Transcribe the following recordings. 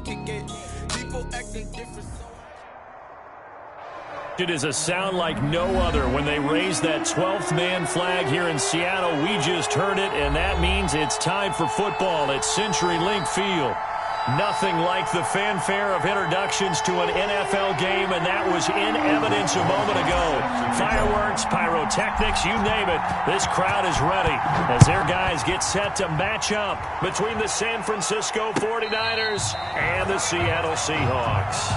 kick it. People acting different. It is a sound like no other when they raise that 12th man flag here in Seattle. We just heard it, and that means it's time for football at CenturyLink Field. Nothing like the fanfare of introductions to an NFL game, and that was in evidence a moment ago. Fireworks, pyrotechnics, you name it. This crowd is ready as their guys get set to match up between the San Francisco 49ers and the Seattle Seahawks.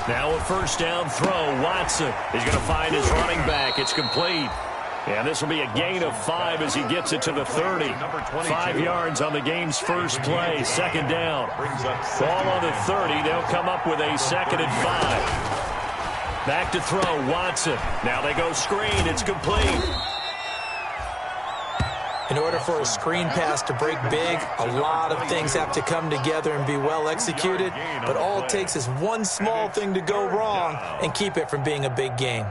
Now a first down throw. Watson is going to find his running back. It's complete. And this will be a gain of 5 as he gets it to the 30. 5 yards on the game's first play. Second down. Ball on the 30. They'll come up with a 2nd and 5. Back to throw. Watson. Now they go screen. It's complete. In order for a screen pass to break big, a lot of things have to come together and be well executed, but all it takes is one small thing to go wrong and keep it from being a big gain.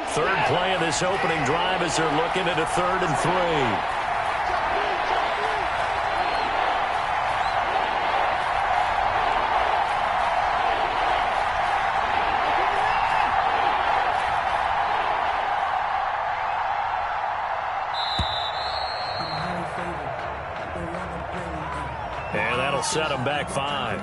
Third play of this opening drive as they're looking at a 3rd and 3. And that'll set them back 5.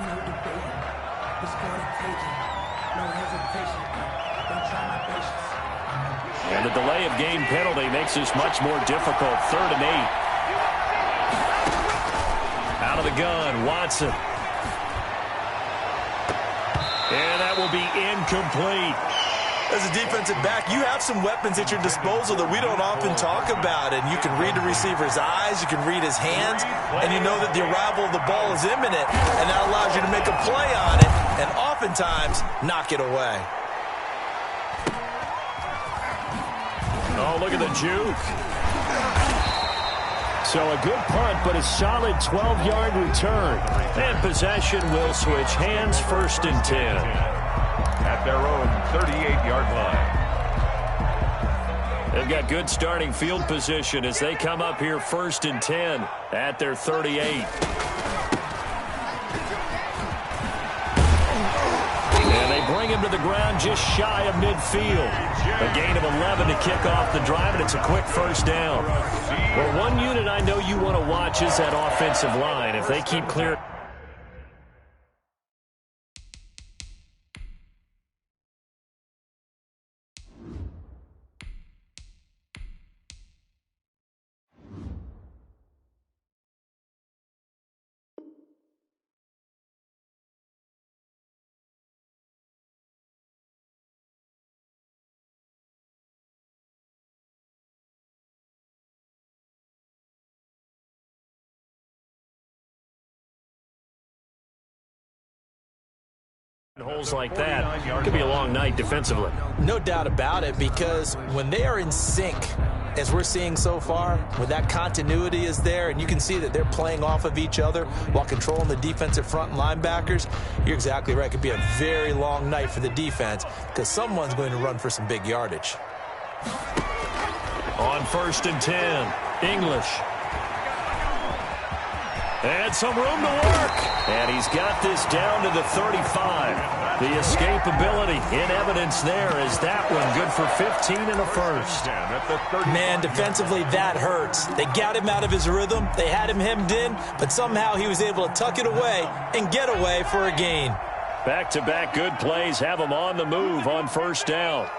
And the delay of game penalty makes this much more difficult. 3rd and 8. Out of the gun, Watson. And that will be incomplete. As a defensive back, you have some weapons at your disposal that we don't often talk about. And you can read the receiver's eyes, you can read his hands, and you know that the arrival of the ball is imminent. And that allows you to make a play on it and oftentimes knock it away. Oh, look at the juke. So a good punt, but a solid 12-yard return. And possession will switch hands. 1st and 10. At their own 38-yard line. They've got good starting field position as they come up here 1st and 10 at their 38. And they bring him to the ground just shy of midfield. A gain of 11 to kick off the drive, and it's a quick first down. Well, one unit I know you want to watch is that offensive line. If they keep clear. Holes like that, could be a long night defensively. No doubt about it, because when they are in sync, as we're seeing so far, when that continuity is there and you can see that they're playing off of each other while controlling the defensive front and linebackers, you're exactly right. It could be a very long night for the defense because someone's going to run for some big yardage. On 1st and 10, English. And some room to work. And he's got this down to the 35. The escapability in evidence there as that one good for 15 and a first. Man, defensively, that hurts. They got him out of his rhythm. They had him hemmed in, but somehow he was able to tuck it away and get away for a gain. Back-to-back good plays have him on the move on 1st down.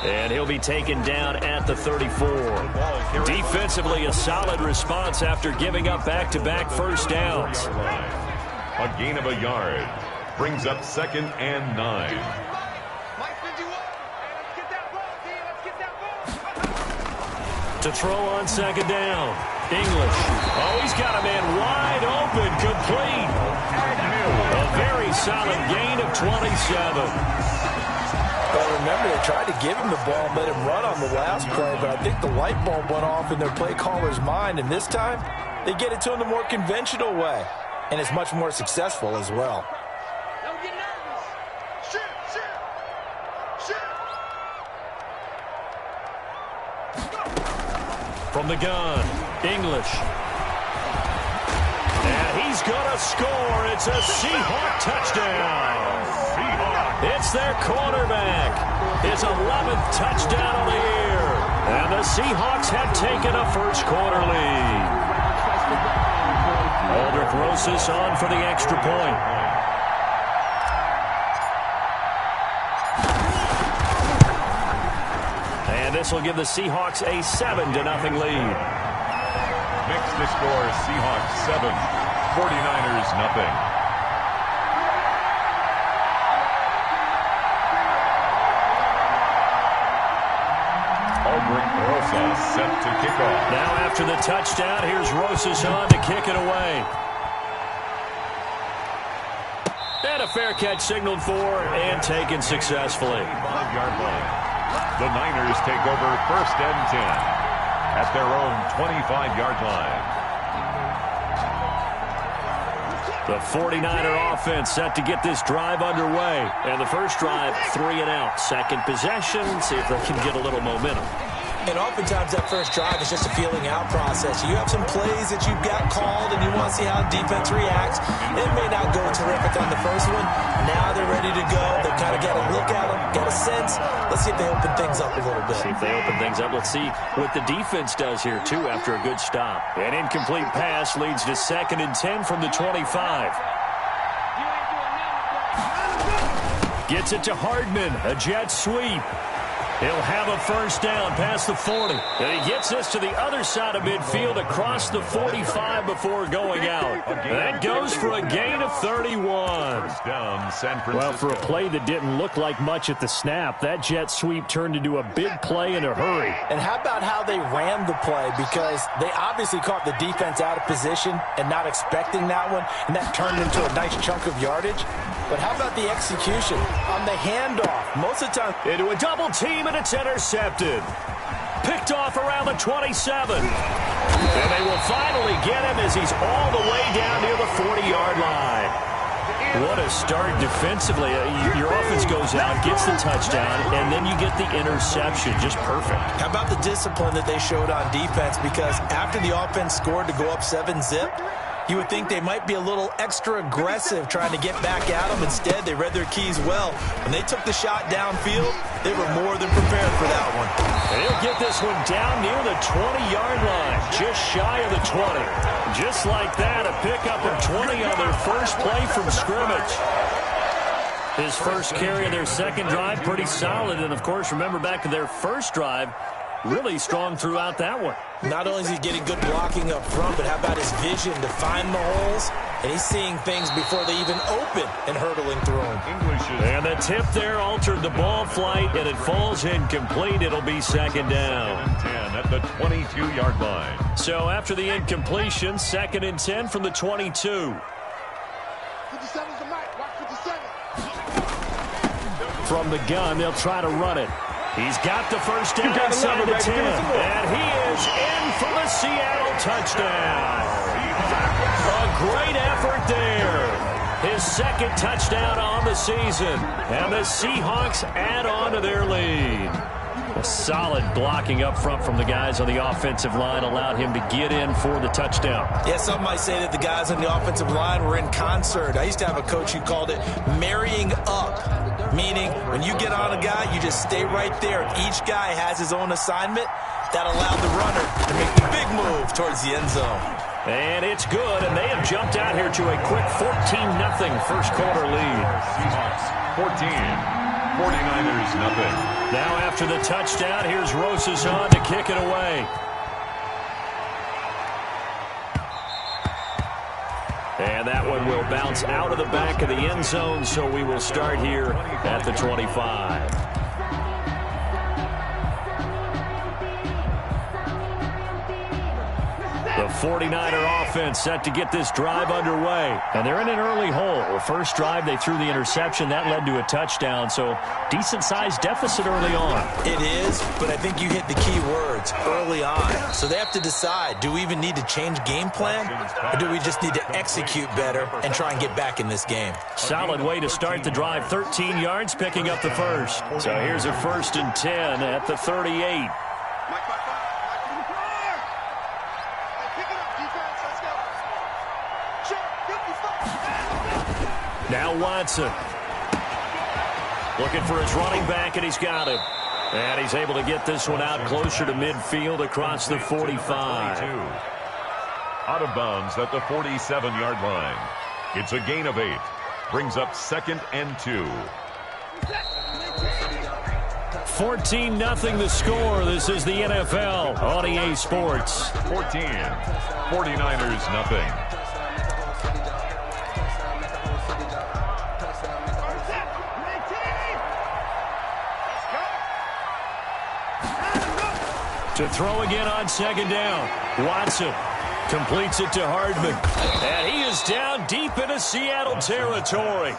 And he'll be taken down at the 34. Defensively, a solid response after giving up back-to-back first downs. A gain of a yard brings up 2nd and 9. To throw on second down. English. Oh, he's got a man wide open, complete. A very solid gain of 27. Well, remember, they tried to give him the ball and let him run on the last play, but I think the light bulb went off in their play caller's mind, and this time they get it to him the more conventional way, and it's much more successful as well. Don't get nervous. Shoot, shoot, shoot. From the gun, English. And he's going to score. It's a Seahawk touchdown. It's their quarterback. His 11th touchdown of the year. And the Seahawks have taken a first-quarter lead. Aldrich Rosas on for the extra point. And this will give the Seahawks a 7-0 lead. Makes the score Seahawks 7, 49ers 0. Rosas set to kick off. Now after the touchdown, here's Rosas on to kick it away. And a fair catch signaled for and taken successfully. 5-yard line. The Niners take over 1st and 10 at their own 25-yard line. The 49er offense set to get this drive underway. And the first drive, 3 and out. Second possession, see if they can get a little momentum. And oftentimes that first drive is just a feeling out process. You have some plays that you've got called and you want to see how defense reacts. It may not go terrific on the first one. Now they're ready to go. They've kind of got a look at them, got a sense. Let's see if they open things up a little bit. See if they open things up. Let's see what the defense does here, too, after a good stop. An incomplete pass leads to 2nd and 10 from the 25. Gets it to Hardman. A jet sweep. He'll have a first down past the 40. And he gets this to the other side of midfield across the 45 before going out. That goes for a gain of 31. First down, San Francisco. Well, for a play that didn't look like much at the snap, that jet sweep turned into a big play in a hurry. And how about how they ran the play? Because they obviously caught the defense out of position and not expecting that one, and that turned into a nice chunk of yardage. But how about the execution on the handoff? Most of the time, into a double team, and it's intercepted. Picked off around the 27. And they will finally get him as he's all the way down near the 40-yard line. What a start defensively. Your offense goes out, gets the touchdown, and then you get the interception. Just perfect. How about the discipline that they showed on defense? Because after the offense scored to go up 7-zip, you would think they might be a little extra aggressive trying to get back at them. Instead, they read their keys well. When they took the shot downfield, they were more than prepared for that one. And he'll get this one down near the 20-yard line, just shy of the 20. Just like that, a pickup of 20 on their first play from scrimmage. His first carry of their second drive, pretty solid. And, of course, remember back to their first drive, really strong throughout that one. Not only is he getting good blocking up front, but how about his vision to find the holes? And he's seeing things before they even open and hurtling through them. And the tip there altered the ball flight, and it falls incomplete. It'll be 2nd down. 10 at the 22-yard line. So after the incompletion, 2nd and 10 from the 22. 57's the mic. Watch 57. From the gun, they'll try to run it. He's got the first down inside the 10. And he is in for the Seattle touchdown. A great effort there. His 2nd touchdown on the season. And the Seahawks add on to their lead. A solid blocking up front from the guys on the offensive line allowed him to get in for the touchdown. Yeah, some might say that the guys on the offensive line were in concert. I used to have a coach who called it marrying up, meaning when you get on a guy, you just stay right there. Each guy has his own assignment. That allowed the runner to make the big move towards the end zone. And it's good, and they have jumped out here to a quick 14-0 first-quarter lead. Seahawks 14, 49ers 0. Now after the touchdown, here's Rosas on to kick it away. And that one will bounce out of the back of the end zone, so we will start here at the 25. The 49er offense set to get this drive underway. And they're in an early hole. The first drive, they threw the interception. That led to a touchdown, so decent-sized deficit early on. It is, but I think you hit the key words, early on. So they have to decide, do we even need to change game plan, or do we just need to execute better and try and get back in this game? Solid way to start the drive. 13 yards, picking up the first. So here's a 1st and 10 at the 38. Now Watson. Looking for his running back, and he's got him. And he's able to get this one out closer to midfield across the 45. Out of bounds at the 47-yard line. It's a gain of 8. Brings up 2nd and 2. 14-0 the score. This is the NFL on EA Sports. 14. 49ers nothing. To throw again on 2nd down. Watson completes it to Hardman. And he is down deep into Seattle territory.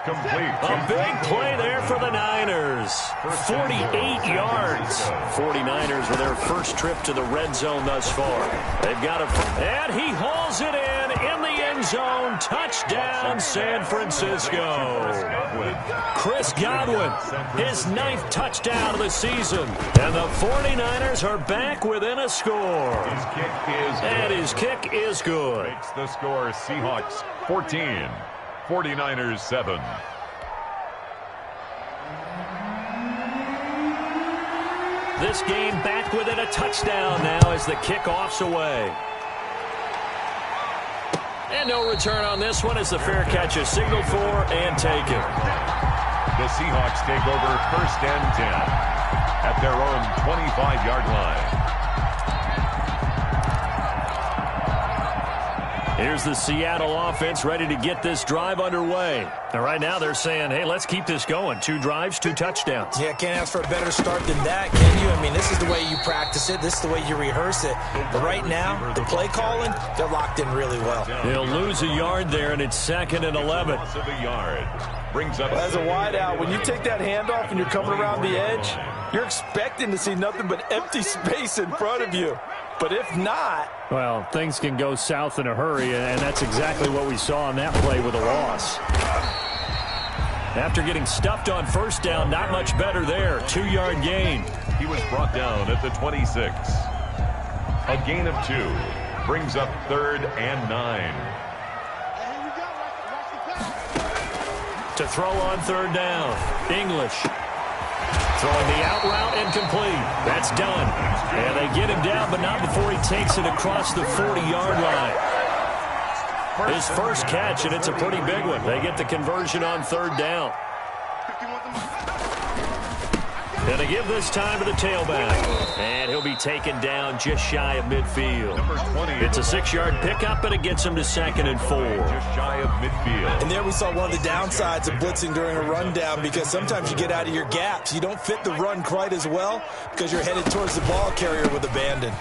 Complete. A big play there for the Niners. 48 yards. 49ers with their first trip to the red zone thus far. They've got a... And he hauls it in the end zone. Touchdown, San Francisco. Chris Godwin, his 9th touchdown of the season. And the 49ers are back within a score. His kick is good. And his kick is good. Makes the score Seahawks 14. 49ers 7. This game back within a touchdown now as the kickoff's away. And no return on this one as the fair catch is signaled for and taken. The Seahawks take over 1st and 10 at their own 25-yard line. Here's the Seattle offense ready to get this drive underway. And right now they're saying, hey, let's keep this going. 2 drives, 2 touchdowns. Yeah, can't ask for a better start than that, can you? I mean, this is the way you practice it. This is the way you rehearse it. But right now, the play calling, they're locked in really well. They'll lose a yard there, and it's 2nd and 11. Loss of a yard. Brings up as a wideout, when you take that handoff and you're coming around the edge, you're expecting to see nothing but empty space in front of you. But if not... Well, things can go south in a hurry, and that's exactly what we saw on that play with a loss. After getting stuffed on 1st down, not much better there. 2-yard gain. He was brought down at the 26. A gain of 2. Brings up 3rd and 9. To throw on 3rd down. English. Throwing the out route incomplete. That's done. And they get him down, but not before he takes it across the 40-yard line. His first catch, and it's a pretty big one. They get the conversion on 3rd down. And they give this time to the tailback. And he'll be taken down just shy of midfield. Number 20. It's a 6-yard pickup, and it gets him to 2nd and 4. Just shy of midfield. And there we saw one of the downsides of blitzing during a rundown, because sometimes you get out of your gaps. You don't fit the run quite as well because you're headed towards the ball carrier with abandon.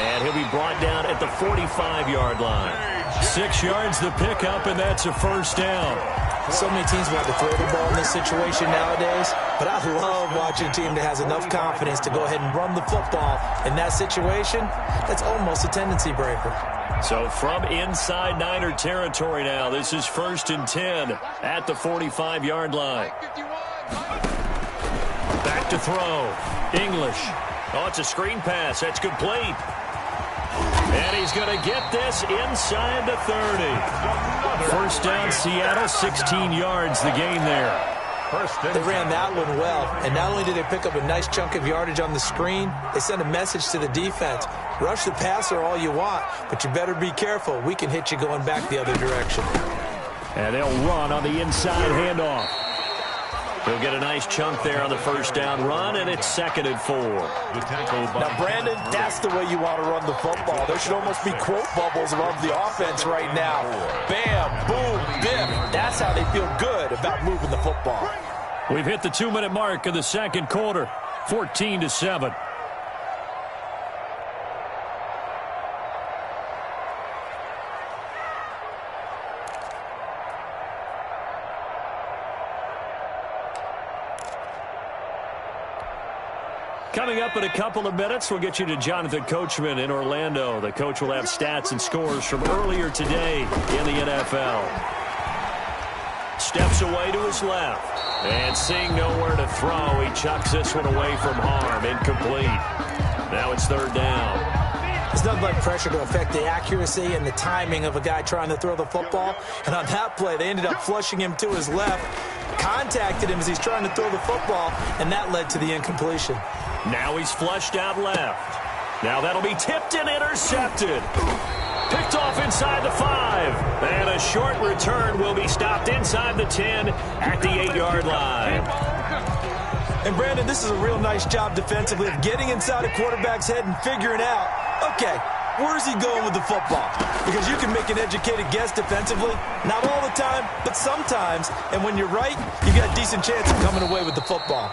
And he'll be brought down at the 45-yard line. 6 yards the pickup, and that's a 1st down. So many teams want to throw the ball in this situation nowadays, but I love watching a team that has enough confidence to go ahead and run the football. In that situation, that's almost a tendency breaker. So from inside Niner territory now, this is 1st and 10 at the 45-yard line. Back to throw. English. Oh, it's a screen pass. That's complete. And he's going to get this inside the 30. 1st down, Seattle, 16 yards the gain there. They ran that one well, and not only did they pick up a nice chunk of yardage on the screen, they sent a message to the defense. Rush the passer all you want, but you better be careful. We can hit you going back the other direction. And they'll run on the inside handoff. He'll get a nice chunk there on the 1st down run, and it's 2nd and 4. Now, Brandon, that's the way you want to run the football. There should almost be quote bubbles above the offense right now. Bam, boom, biff. That's how they feel good about moving the football. We've hit the 2-minute mark of the 2nd quarter, 14-7. Coming up in a couple of minutes, we'll get you to Jonathan Coachman in Orlando. The coach will have stats and scores from earlier today in the NFL. Steps away to his left. And seeing nowhere to throw, he chucks this one away from harm. Incomplete. Now it's third down. There's nothing like pressure to affect the accuracy and the timing of a guy trying to throw the football. And on that play, they ended up flushing him to his left, contacted him as he's trying to throw the football, and that led to the incompletion. Now he's flushed out left. Now that'll be tipped and intercepted. Picked off inside the 5. And a short return will be stopped inside the 10 at the 8-yard line. And, Brandon, this is a real nice job defensively of getting inside a quarterback's head and figuring out, okay, where's he going with the football? Because you can make an educated guess defensively. Not all the time, but sometimes. And when you're right, you got a decent chance of coming away with the football.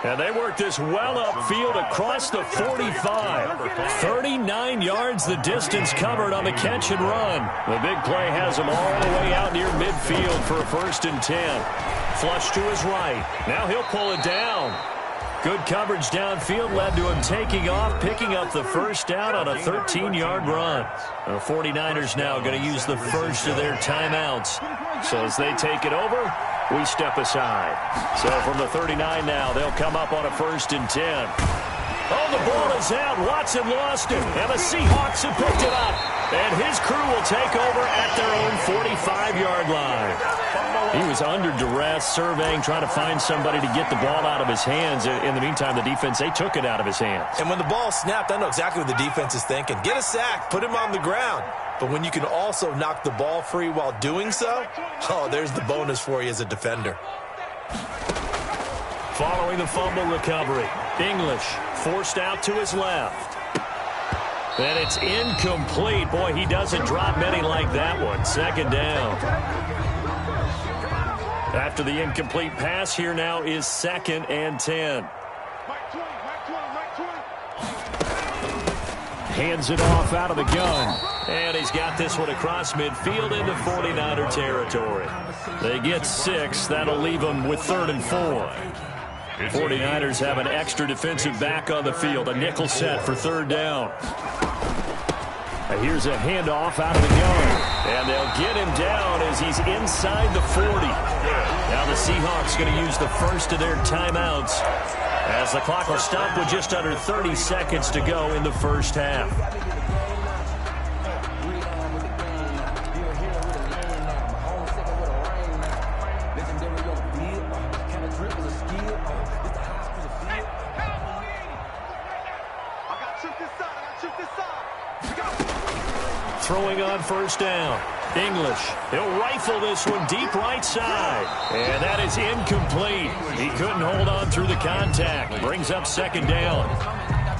And they work this well upfield across the 45. 39 yards the distance covered on the catch and run. The big play has him all the way out near midfield for a 1st and 10. Flush to his right. Now he'll pull it down. Good coverage downfield led to him taking off, picking up the first down on a 13-yard run. The 49ers now going to use the first of their timeouts. So as they take it over, we step aside. So from the 39 now, they'll come up on a 1st and 10. Oh, the ball is out. Watson lost it. And the Seahawks have picked it up. And his crew will take over at their own 45-yard line. He was under duress, surveying, trying to find somebody to get the ball out of his hands. In the meantime, the defense, they took it out of his hands. And when the ball snapped, I know exactly what the defense is thinking. Get a sack. Put him on the ground. But when you can also knock the ball free while doing so, oh, there's the bonus for you as a defender. Following the fumble recovery, English forced out to his left. And it's incomplete. Boy, he doesn't drop many like that one. 2nd down. After the incomplete pass, here now is 2nd and 10. Hands it off out of the gun. And he's got this one across midfield into 49er territory. They get 6. That'll leave them with 3rd and 4. 49ers have an extra defensive back on the field. A nickel set for 3rd down. Here's a handoff out of the gun. And they'll get him down as he's inside the 40. Now the Seahawks going to use the first of their timeouts as the clock will stop with just under 30 seconds to go in the first half. Throwing on 1st down. English. He'll rifle this one deep right side. And that is incomplete. He couldn't hold on through the contact. Brings up 2nd down.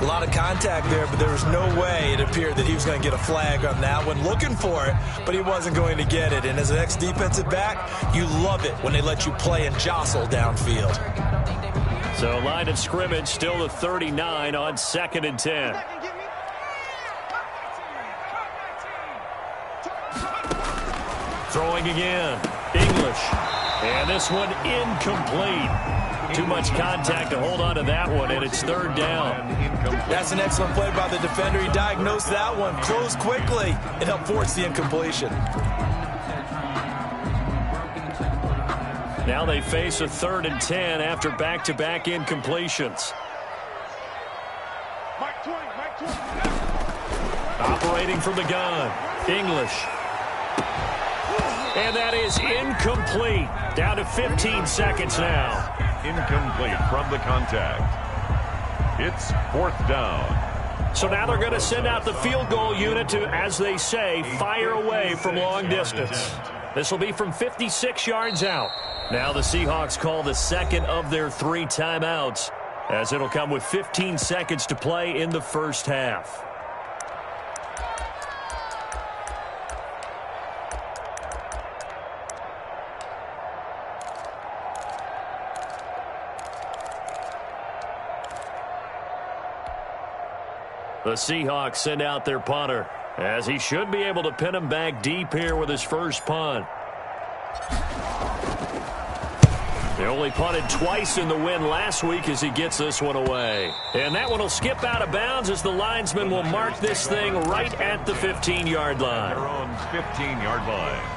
A lot of contact there, but there was no way it appeared that he was going to get a flag on that one. Looking for it, but he wasn't going to get it. And as an ex-defensive back, you love it when they let you play and jostle downfield. So line of scrimmage still the 39 on 2nd and 10. Throwing again. English. And this one incomplete. Too much contact to hold on to that one, and it's 3rd down. That's an excellent play by the defender. He diagnosed that one, closed quickly, and helped force the incompletion. Now they face a 3rd and 10 after back-to-back incompletions. Operating from the gun. English. And that is incomplete. Down to 15 seconds now. Incomplete from the contact. It's 4th down. So now they're going to send out the field goal unit to, as they say, fire away from long distance. This will be from 56 yards out. Now the Seahawks call the 2nd of their 3 timeouts, as it'll come with 15 seconds to play in the first half. The Seahawks send out their punter, as he should be able to pin him back deep here with his first punt. He'll only punted twice in the win last week as he gets this one away. And that one will skip out of bounds as the linesman will mark this thing right at the 15-yard line. Their own 15-yard line.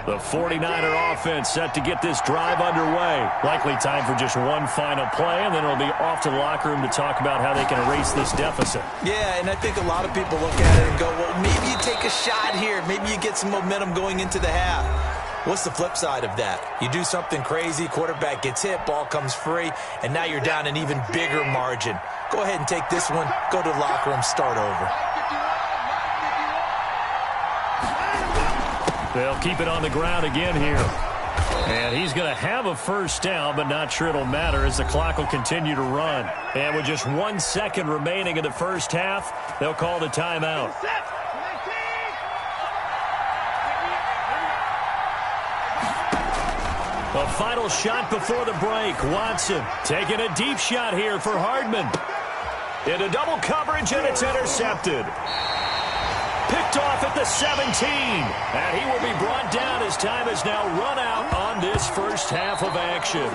The 49er offense set to get this drive underway. Likely time for just one final play, and then it'll be off to the locker room to talk about how they can erase this deficit. Yeah, and I think a lot of people look at it and go, well, maybe you take a shot here. Maybe you get some momentum going into the half. What's the flip side of that? You do something crazy, quarterback gets hit, ball comes free, and now you're down an even bigger margin. Go ahead and take this one, go to the locker room, start over. They'll keep it on the ground again here. And he's going to have a first down, but not sure it'll matter as the clock will continue to run. And with just 1 second remaining in the first half, they'll call the timeout. A final shot before the break. Watson taking a deep shot here for Hardman. Into double coverage, and it's intercepted. Picked off at the 17. And he will be brought down as time has now run out on this first half of action.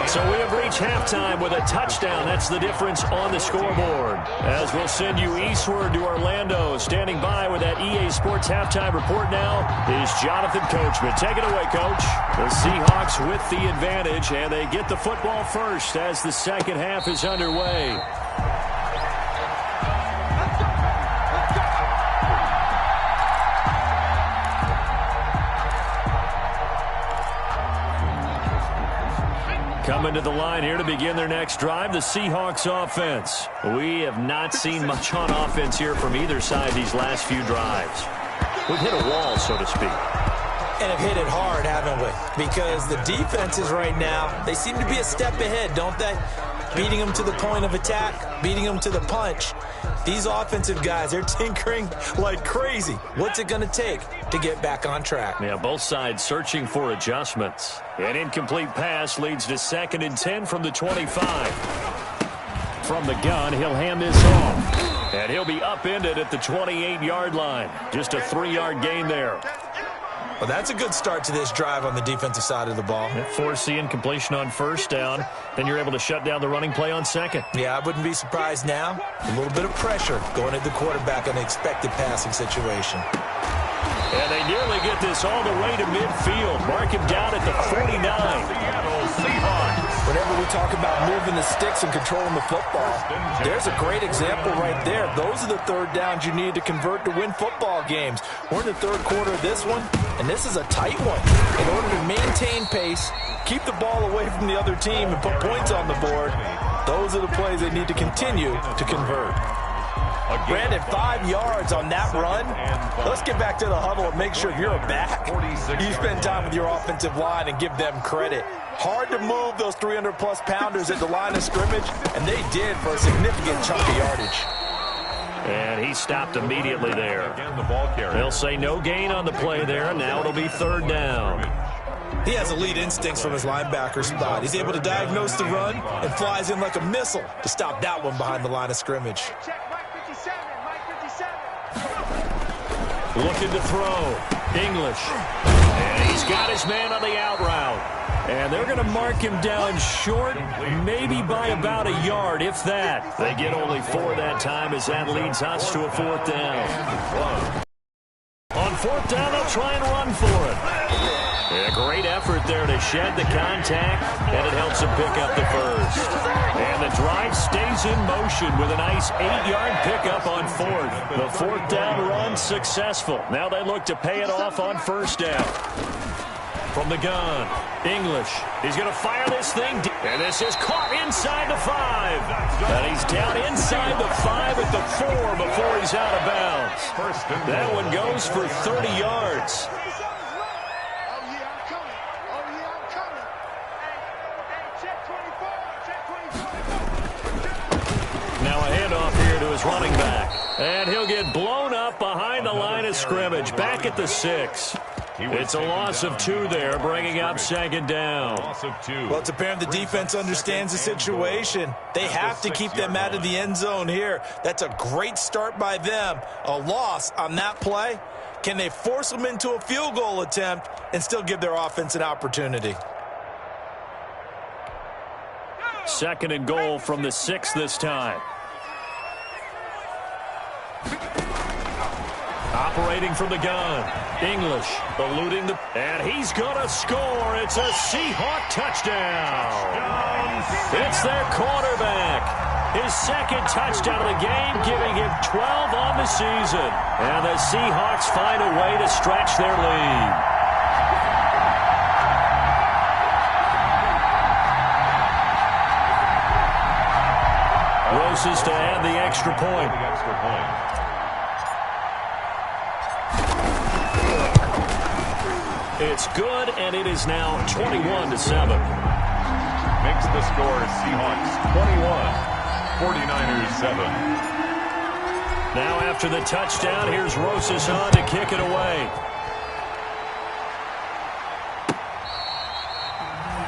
So we have reached halftime with a touchdown. That's the difference on the scoreboard. As we'll send you eastward to Orlando. Standing by with that EA Sports halftime report now is Jonathan Coachman. Take it away, Coach. The Seahawks with the advantage, and they get the football first as the second half is underway. Coming to the line here to begin their next drive, the Seahawks offense. We have not seen much on offense here from either side these last few drives. We've hit a wall, so to speak. And have hit it hard, haven't we? Because the defenses right now, they seem to be a step ahead, don't they? Beating them to the point of attack, beating them to the punch. These offensive guys, they're tinkering like crazy. What's it going to take to get back on track? Yeah, both sides searching for adjustments. An incomplete pass leads to 2nd and 10 from the 25. From the gun, he'll hand this off. And he'll be upended at the 28-yard line. Just a 3-yard gain there. Well, that's a good start to this drive on the defensive side of the ball. Force the incompletion on first down. Then you're able to shut down the running play on second. Yeah, I wouldn't be surprised now. A little bit of pressure going at the quarterback on an expected passing situation. And they nearly get this all the way to midfield. Mark him down at the 49. Whenever we talk about moving the sticks and controlling the football, there's a great example right there. Those are the third downs you need to convert to win football games. We're in the third quarter of this one, and this is a tight one. In order to maintain pace, keep the ball away from the other team, and put points on the board, those are the plays they need to continue to convert. Brandon, 5 yards on that run. Let's get back to the huddle and make sure if you're a back, you spend time with your offensive line and give them credit. Hard to move those 300-plus pounders at the line of scrimmage, and they did for a significant chunk of yardage. And he stopped immediately there. They'll say no gain on the play there, and now it'll be 3rd down. He has elite instincts from his linebacker spot. He's able to diagnose the run and flies in like a missile to stop that one behind the line of scrimmage. Looking to throw. English. And he's got his man on the out route. And they're going to mark him down short, maybe by about a yard, if that. They get only 4 that time as that leads us to a 4th down. On 4th down, they'll try and run for it. A great effort there to shed the contact, and it helps him pick up the first. And the drive stays in motion with a nice 8-yard pickup on 4th. The 4th down run successful. Now they look to pay it off on 1st down. From the gun, English. He's going to fire this thing. And this is caught inside the 5. And he's down inside the 5 at the 4 before he's out of bounds. That one goes for 30 yards. Now a handoff here to his running back. And he'll get blown up behind the line of scrimmage. Back at the 6. It's a loss of 2 there, bringing up 2nd down. Well, it's apparent the defense understands the situation. They have to keep them out of the end zone here. That's a great start by them. A loss on that play Can they force them into a field goal attempt and still give their offense an opportunity? 2nd and goal from the 6 this time. Operating from the gun. English eluding the... And he's going to score. It's a Seahawk touchdown. It's their quarterback. His 2nd touchdown of the game, giving him 12 on the season. And the Seahawks find a way to stretch their lead. Roses to add the extra point. It's good, and it is now 21-7. Makes the score Seahawks 21. 49ers 7. Now after the touchdown, here's Roses on to kick it away.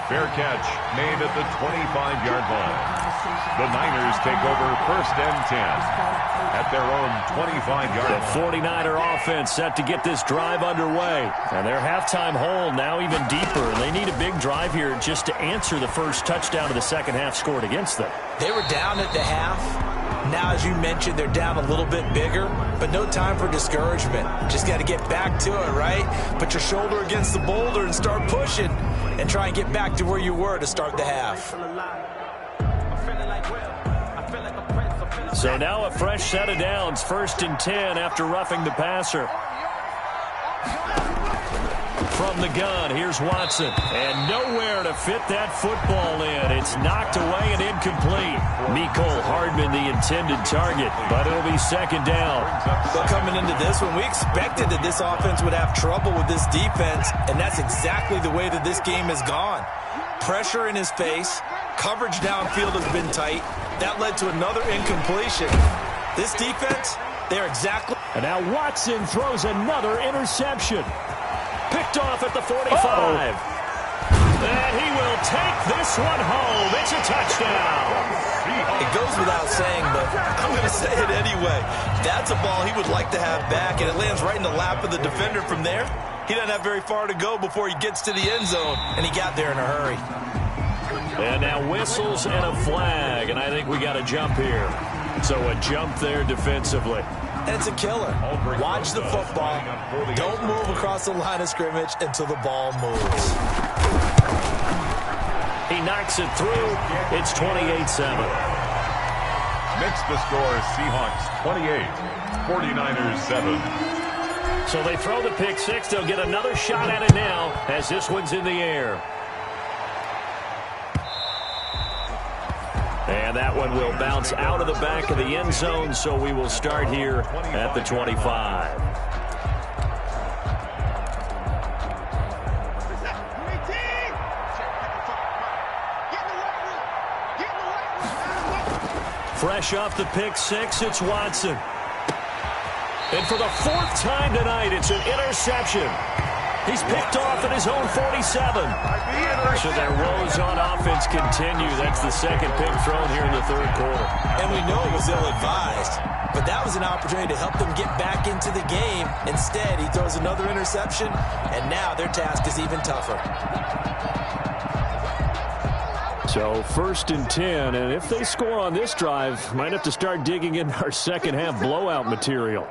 Fair catch made at the 25-yard line. The Niners take over 1st and 10 at their own 25-yard line. The 49er offense set to get this drive underway. And their halftime hole now even deeper. And they need a big drive here just to answer the first touchdown of the second half scored against them. They were down at the half. Now, as you mentioned, they're down a little bit bigger, but no time for discouragement. Just got to get back to it, right? Put your shoulder against the boulder and start pushing and try and get back to where you were to start the half. So now a fresh set of downs, 1st and 10 after roughing the passer. From the gun, here's Watson. And nowhere to fit that football in. It's knocked away and incomplete. Mecole Hardman, the intended target, but it'll be 2nd down. But coming into this one, we expected that this offense would have trouble with this defense, and that's exactly the way that this game has gone. Pressure in his face. Coverage downfield has been tight. That led to another incompletion. This defense, they're exactly... And now Watson throws another interception. Picked off at the 45. And he will take this one home. It's a touchdown. It goes without saying, but I'm going to say it anyway. That's a ball he would like to have back, and it lands right in the lap of the defender from there. He doesn't have very far to go before he gets to the end zone, and he got there in a hurry. And now whistles and a flag, and I think we got a jump here. So a jump there defensively. And it's a killer. Watch the football. Don't move across the line of scrimmage until the ball moves. He knocks it through. It's 28-7. Makes the score Seahawks 28, 49ers 7. So they throw the pick 6. They'll get another shot at it now as this one's in the air. And that one will bounce out of the back of the end zone, so we will start here at the 25. Fresh off the pick 6, it's Watson. And for the 4th time tonight, it's an interception. He's picked off at his own 47. So their woes on offense continue. That's the 2nd pick thrown here in the 3rd quarter. And we know it was ill-advised, but that was an opportunity to help them get back into the game. Instead, he throws another interception, and now their task is even tougher. So 1st and 10, and if they score on this drive, might have to start digging in our second half blowout material.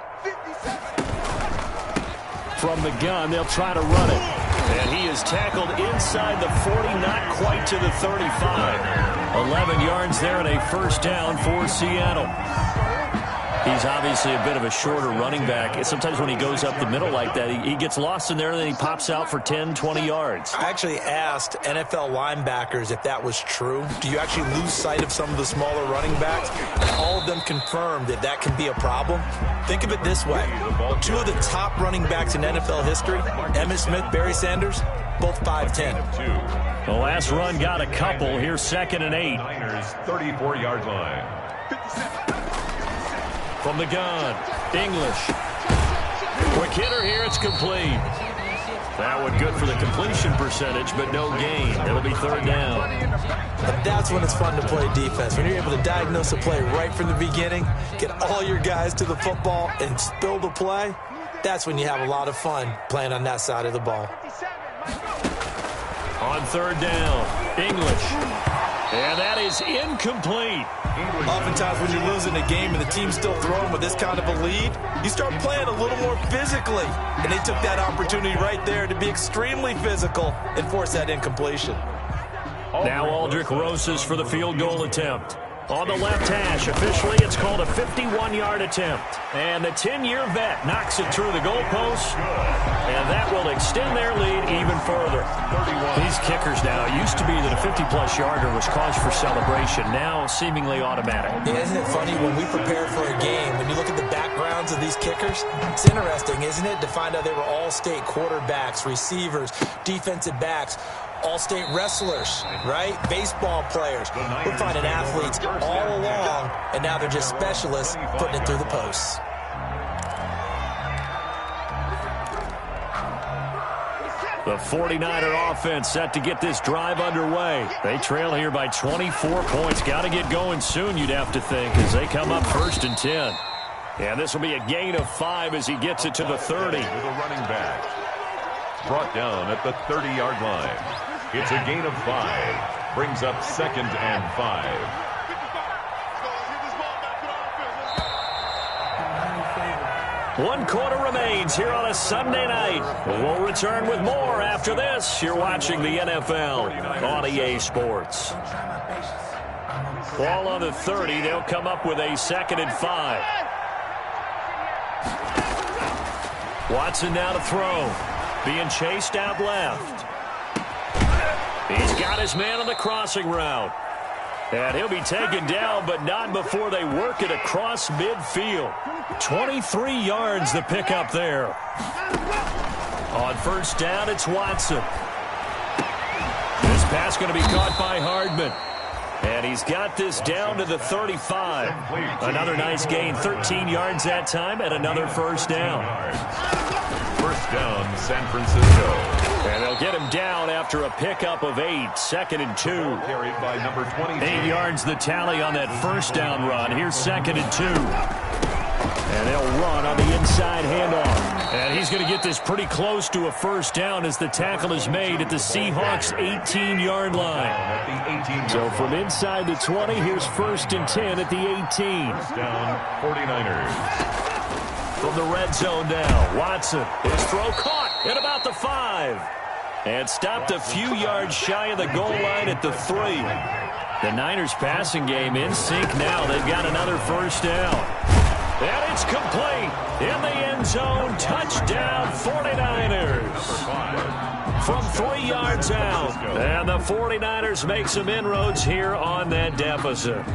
From the gun, they'll try to run it. And he is tackled inside the 40, not quite to the 35. 11 yards there and a 1st down for Seattle. He's obviously a bit of a shorter running back. Sometimes when he goes up the middle like that, he gets lost in there and then he pops out for 10, 20 yards. I actually asked NFL linebackers if that was true. Do you actually lose sight of some of the smaller running backs? And all of them confirmed that that can be a problem. Think of it this way. 2 of the top running backs in NFL history, Emmitt Smith, Barry Sanders, both 5'10". The last run got a couple. Here's 2nd and 8. Niners 34-yard line. From the gun, English. Quick hitter here, it's complete. That one good for the completion percentage, but no gain. It'll be 3rd down. And that's when it's fun to play defense. When you're able to diagnose a play right from the beginning, get all your guys to the football and spill the play, That's when you have a lot of fun playing on that side of the ball. On third down, English. And that is incomplete. Oftentimes when you're losing a game and the team's still throwing with this kind of a lead, you start playing a little more physically. And they took that opportunity right there to be extremely physical and force that incompletion. Now Aldrich Rosas for the field goal attempt. On the left hash, officially it's called a 51-yard attempt. And the 10-year vet knocks it through the goalpost. And that will extend their lead even further. These kickers now, it used to be that a 50-plus yarder was cause for celebration. Now seemingly automatic. Yeah, isn't it funny when we prepare for a game, when you look at the backgrounds of these kickers, it's interesting, isn't it, to find out they were all-state quarterbacks, receivers, defensive backs, all-state wrestlers, right? Baseball players. We're finding athletes all along, and now they're just specialists putting it through the posts. The 49er offense set to get this drive underway. They trail here by 24 points. Got to get going soon, you'd have to think, as they come up first and 10. And this will be a gain of 5 as he gets it to the 30. With a running back. Brought down at the 30-yard line. It's a gain of 5. Brings up 2nd and 5. One quarter remains here on a Sunday night. We'll return with more after this. You're watching the NFL on EA Sports. Ball on the 30. They'll come up with a 2nd and 5. Watson now to throw. Being chased out left. He's got his man on the crossing route. And he'll be taken down, but not before they work it across midfield. 23 yards the pickup there. On first down, it's Watson. This pass going to be caught by Hardman. And he's got this down to the 35. Another nice gain, 13 yards that time, and another first down. First down, San Francisco. And they'll get him down after a pickup of 8, 2nd and 2. Carried by number 22. 8 yards the tally on that first down run. Here's 2nd and 2. And they'll run on the inside handoff. And he's going to get this pretty close to a first down as the tackle is made at the Seahawks' 18-yard line. So from inside the 20, here's 1st and 10 at the 18. First down, 49ers. From the red zone now, Watson. His throw caught at about the 5. And stopped a few yards shy of the goal line at the 3. The Niners passing game in sync now. They've got another first down. And it's complete in the end zone. Touchdown 49ers. From 3 yards out. And the 49ers make some inroads here on that deficit.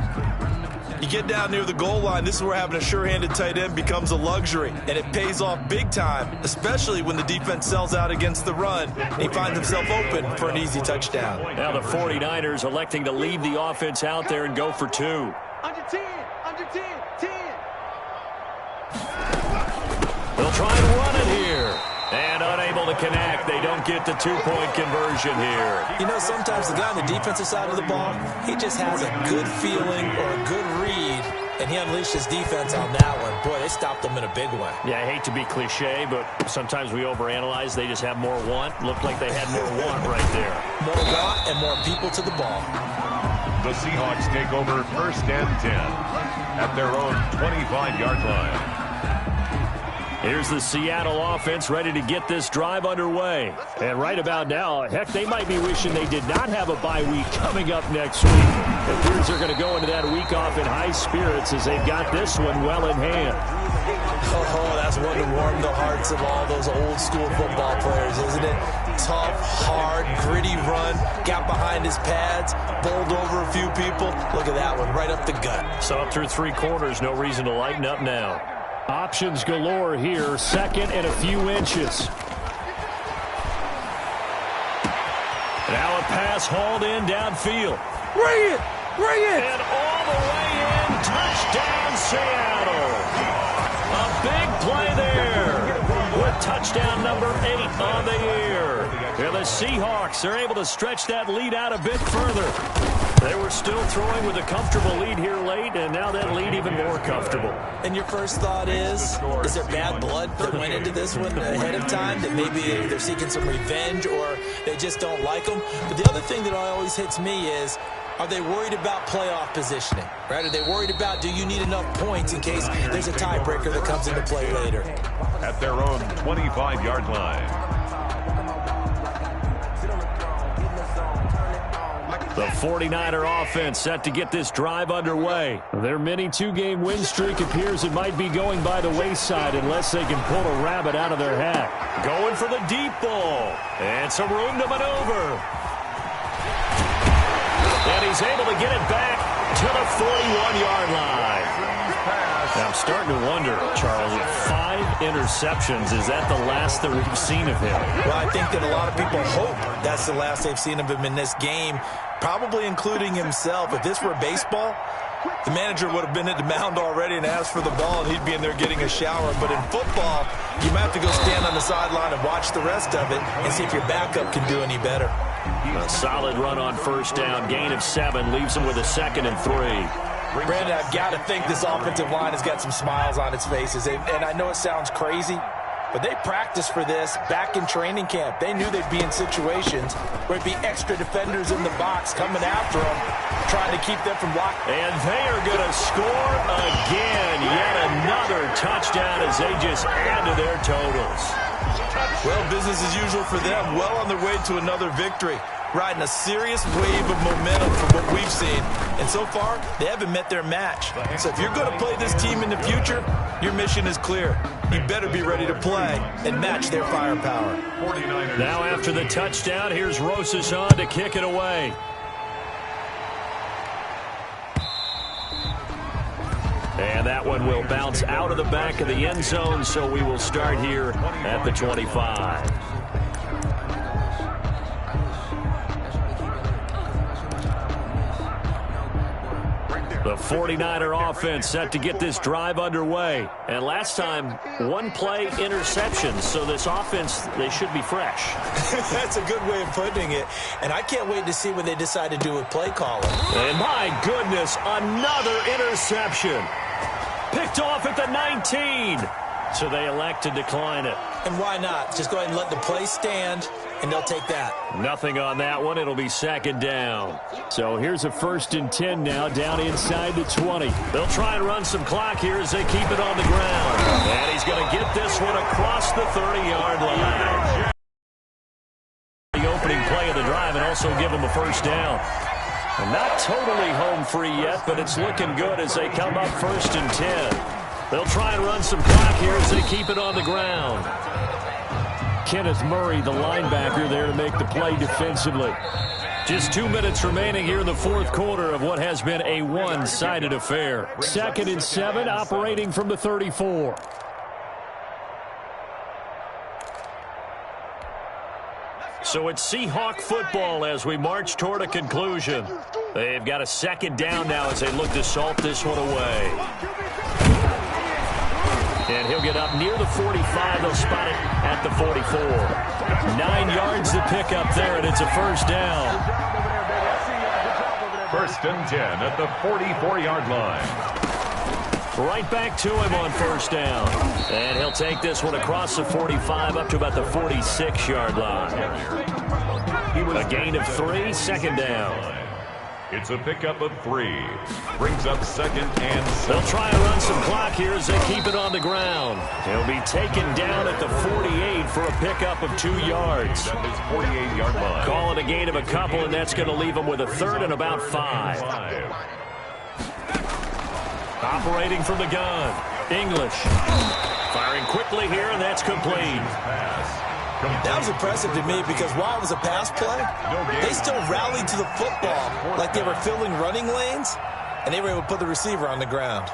You get down near the goal line, this is where having a sure-handed tight end becomes a luxury, and it pays off big time, especially when the defense sells out against the run. He finds himself open for an easy touchdown. Now the 49ers electing to leave the offense out there and go for 2. Under 10, under 10, 10. They'll try and run it here. And unable to connect. They don't get the 2-point conversion here. You know, sometimes the guy on the defensive side of the ball, he just has a good feeling or a good read, and he unleashed his defense on that one. Boy, they stopped him in a big way. Yeah, I hate to be cliche, but sometimes we overanalyze. They just have more want. Looked like they had more want right there. More want and more people to the ball. The Seahawks take over 1st and 10 at their own 25-yard line. Here's the Seattle offense ready to get this drive underway. And right about now, heck, they might be wishing they did not have a bye week coming up next week. It appears they're going to go into that week off in high spirits as they've got this one well in hand. Oh, that's one to warm the hearts of all those old-school football players, isn't it? Tough, hard, gritty run, got behind his pads, bowled over a few people. Look at that one, right up the gut. So up through 3 quarters, no reason to lighten up now. Options galore here, 2nd and a few inches. Now a pass hauled in downfield. Bring it! Bring it! And all the way in, touchdown Seattle. A big play there with touchdown number 8 on the year. Yeah, the Seahawks are able to stretch that lead out a bit further. They were still throwing with a comfortable lead here late, and now that lead even more comfortable. And your first thought is there bad blood that went into this one ahead of time, that maybe they're seeking some revenge or they just don't like them? But the other thing that always hits me is, are they worried about playoff positioning, right? Are they worried about, do you need enough points in case there's a tiebreaker that comes into play later? At their own 25-yard line. The 49er offense set to get this drive underway. Their mini two-game win streak appears it might be going by the wayside unless they can pull a rabbit out of their hat. Going for the deep ball. And some room to maneuver. And he's able to get it back to the 41-yard line. I'm starting to wonder, Charles, 5 interceptions, is that the last that we've seen of him? Well, I think that a lot of people hope that's the last they've seen of him in this game, probably including himself. If this were baseball, the manager would have been at the mound already and asked for the ball, and he'd be in there getting a shower. But in football, you might have to go stand on the sideline and watch the rest of it and see if your backup can do any better. A solid run on first down, gain of 7, leaves him with a 2nd and 3. Brandon, I've got to think this offensive line has got some smiles on its faces. And I know it sounds crazy, but they practiced for this back in training camp. They knew they'd be in situations where it'd be extra defenders in the box coming after them, trying to keep them from blocking. And they are going to score again. Yet another touchdown as they just add to their totals. Well, business as usual for them. Well on their way to another victory. Riding a serious wave of momentum from what we've seen. And so far, they haven't met their match. So if you're going to play this team in the future, your mission is clear. You better be ready to play and match their firepower. Now after the touchdown, here's Rosas on to kick it away. And that one will bounce out of the back of the end zone, so we will start here at the 25. The 49er offense set to get this drive underway. And last time, 1-play interceptions, so this offense, they should be fresh. That's a good way of putting it. And I can't wait to see what they decide to do with play calling. And my goodness, another interception. Picked off at the 19. So they elect to decline it. And why not? Just go ahead and let the play stand, and they'll take that. Nothing on that one. It'll be 2nd down. So here's a 1st and 10 now, down inside the 20. They'll try and run some clock here as they keep it on the ground. And he's going to get this one across the 30-yard line. The opening play of the drive and also give them a 1st down. And not totally home free yet, but it's looking good as they come up 1st and 10. They'll try and run some clock here as they keep it on the ground. Kenneth Murray, the linebacker, there to make the play defensively. Just 2 minutes remaining here in the 4th quarter of what has been a one-sided affair. 2nd and 7, operating from the 34. So it's Seahawk football as we march toward a conclusion. They've got a 2nd down now as they look to salt this one away. And he'll get up near the 45. They'll spot it at the 44. 9 yards to pick up there, and it's a 1st down. 1st and 10 at the 44-yard line. Right back to him on 1st down. And he'll take this one across the 45 up to about the 46-yard line. A gain of 3, 2nd down. It's a pickup of 3. Brings up 2nd and 7. They'll try and run some clock here as they keep it on the ground. He'll be taken down at the 48 for a pickup of 2 yards. At his 48-yard line. Call it a gain of a couple, and that's going to leave him with a 3rd and about 5. Operating from the gun, English. Firing quickly here, and that's complete. That was impressive to me because while it was a pass play, they still rallied to the football like they were filling running lanes, and they were able to put the receiver on the ground.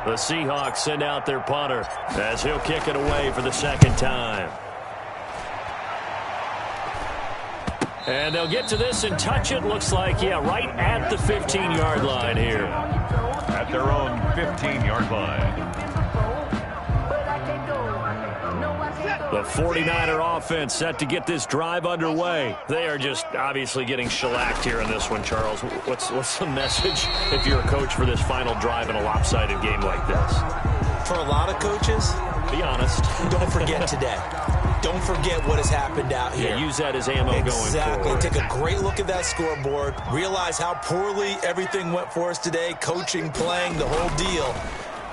The Seahawks send out their punter as he'll kick it away for the 2nd time. And they'll get to this and touch it. Looks like, yeah, right at the 15-yard line here. At their own 15-yard line. The The 49er offense set to get this drive underway. They are just obviously getting shellacked here in this one, Charles. What's the message if you're a coach for this final drive in a lopsided game like this? For a lot of coaches, be honest. Don't forget today. Don't forget what has happened out here. Yeah, use that as ammo going forward. Exactly. Take a great look at that scoreboard. Realize how poorly everything went for us today. Coaching, playing, the whole deal.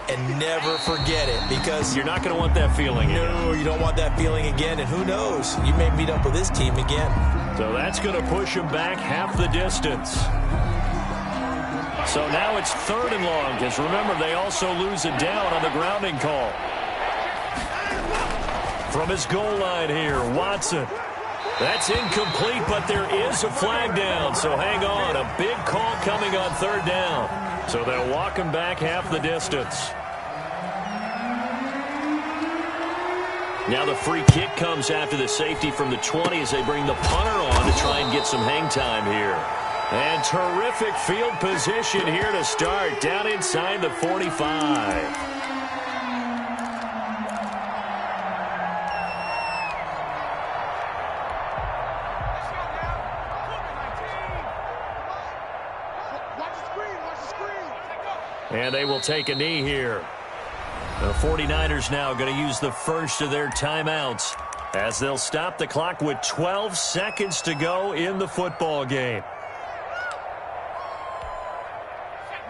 And never forget it, because you're not going to want that feeling again. No, you don't want that feeling again. And who knows? You may meet up with this team again. So that's going to push them back half the distance. So now it's 3rd and long, because remember, they also lose it down on the grounding call. From his goal line here, Watson. That's incomplete, but there is a flag down, so hang on. A big call coming on 3rd down. So they'll walk him back half the distance. Now the free kick comes after the safety from the 20 as they bring the punter on to try and get some hang time here. And terrific field position here to start, down inside the 45. And they will take a knee here. The 49ers now going to use the first of their timeouts as they'll stop the clock with 12 seconds to go in the football game.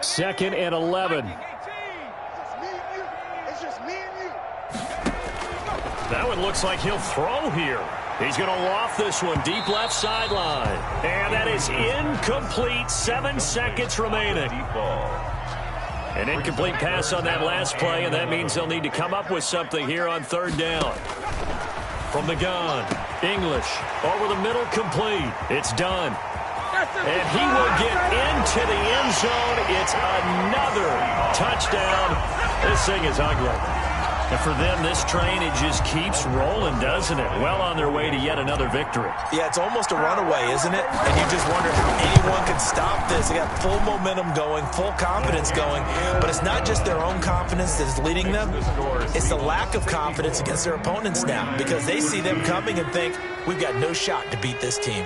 2nd and 11. That one looks like he'll throw here. He's going to loft this one deep left sideline. And that is incomplete. 7 seconds remaining. An incomplete pass on that last play, and that means they'll need to come up with something here on 3rd down. From the gun, English over the middle, complete. It's done. And he will get into the end zone. It's another touchdown. This thing is ugly. And for them, this train, it just keeps rolling, doesn't it? Well on their way to yet another victory. Yeah, it's almost a runaway, isn't it? And you just wonder how anyone can stop this. They got full momentum going, full confidence going. But it's not just their own confidence that is leading them. It's the lack of confidence against their opponents now, because they see them coming and think, we've got no shot to beat this team.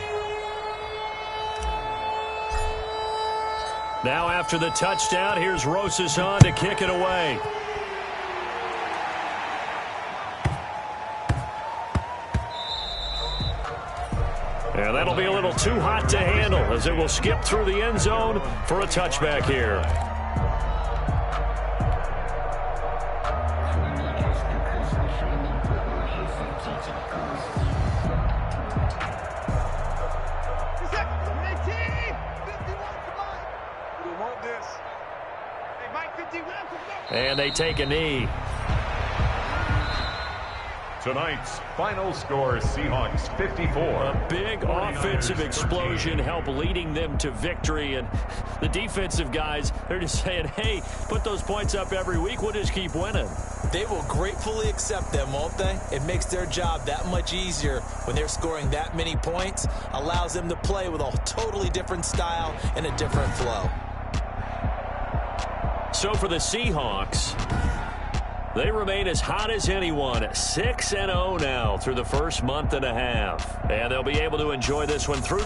Now after the touchdown, here's Rosas on to kick it away. And that'll be a little too hot to handle as it will skip through the end zone for a touchback here. And they take a knee. Tonight's final score, Seahawks 54. A big offensive explosion helped leading them to victory. And the defensive guys, they're just saying, hey, put those points up every week. We'll just keep winning. They will gratefully accept them, won't they? It makes their job that much easier when they're scoring that many points. Allows them to play with a totally different style and a different flow. So for the Seahawks, they remain as hot as anyone, 6-0 now through the first month and a half. And they'll be able to enjoy this one through